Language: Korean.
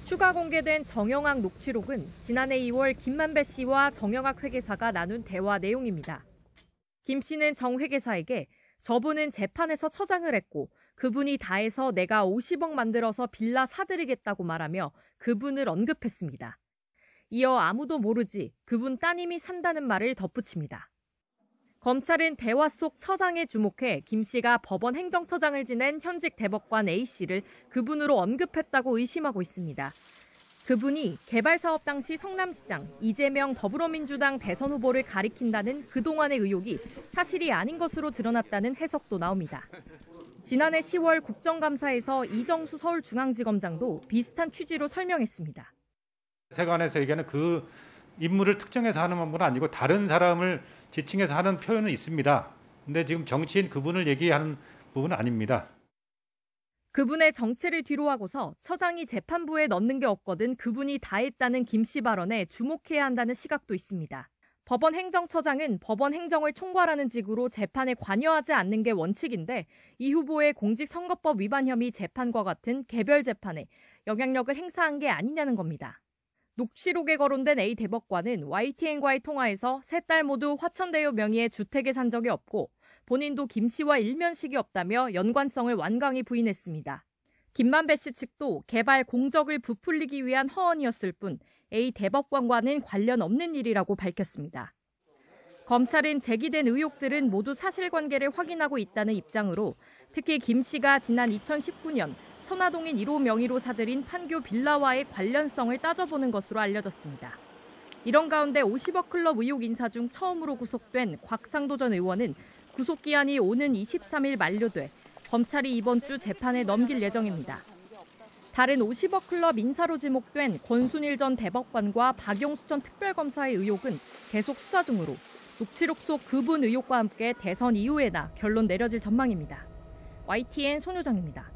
추가 공개된 정영학 녹취록은 지난해 2월 김만배 씨와 정영학 회계사가 나눈 대화 내용입니다. 김 씨는 정 회계사에게 저분은 재판에서 처장을 했고 그분이 다 해서 내가 50억 만들어서 빌라 사드리겠다고 말하며 그분을 언급했습니다. 이어 아무도 모르지 그분 따님이 산다는 말을 덧붙입니다. 검찰은 대화 속 처장에 주목해 김 씨가 법원 행정처장을 지낸 현직 대법관 A씨를 그분으로 언급했다고 의심하고 있습니다. 그분이 개발사업 당시 성남시장, 이재명 더불어민주당 대선 후보를 가리킨다는 그동안의 의혹이 사실이 아닌 것으로 드러났다는 해석도 나옵니다. 지난해 10월 국정감사에서 이정수 서울중앙지검장도 비슷한 취지로 설명했습니다. 세관에서 얘기하는 그 인물을 특정해서 하는 건 아니고 다른 사람을 지칭해서 하는 표현은 있습니다. 근데 지금 정치인 그분을 얘기하는 부분은 아닙니다. 그분의 정체를 뒤로하고서 처장이 재판부에 넣는 게 없거든 그분이 다 했다는 김 씨 발언에 주목해야 한다는 시각도 있습니다. 법원 행정처장은 법원 행정을 총괄하는 직으로 재판에 관여하지 않는 게 원칙인데 이 후보의 공직선거법 위반 혐의 재판과 같은 개별 재판에 영향력을 행사한 게 아니냐는 겁니다. 녹취록에 거론된 A 대법관은 YTN과의 통화에서 세 딸 모두 화천대유 명의의 주택에 산 적이 없고 본인도 김 씨와 일면식이 없다며 연관성을 완강히 부인했습니다. 김만배 씨 측도 개발 공적을 부풀리기 위한 허언이었을 뿐 A 대법관과는 관련 없는 일이라고 밝혔습니다. 검찰은 제기된 의혹들은 모두 사실관계를 확인하고 있다는 입장으로 특히 김 씨가 지난 2019년 천화동인 1호 명의로 사들인 판교 빌라와의 관련성을 따져보는 것으로 알려졌습니다. 이런 가운데 50억 클럽 의혹 인사 중 처음으로 구속된 곽상도 전 의원은 구속기한이 오는 23일 만료돼 검찰이 이번 주 재판에 넘길 예정입니다. 다른 50억 클럽 인사로 지목된 권순일 전 대법관과 박용수 전 특별검사의 의혹은 계속 수사 중으로 녹취록 속 그분 의혹과 함께 대선 이후에나 결론 내려질 전망입니다. YTN 손효정입니다.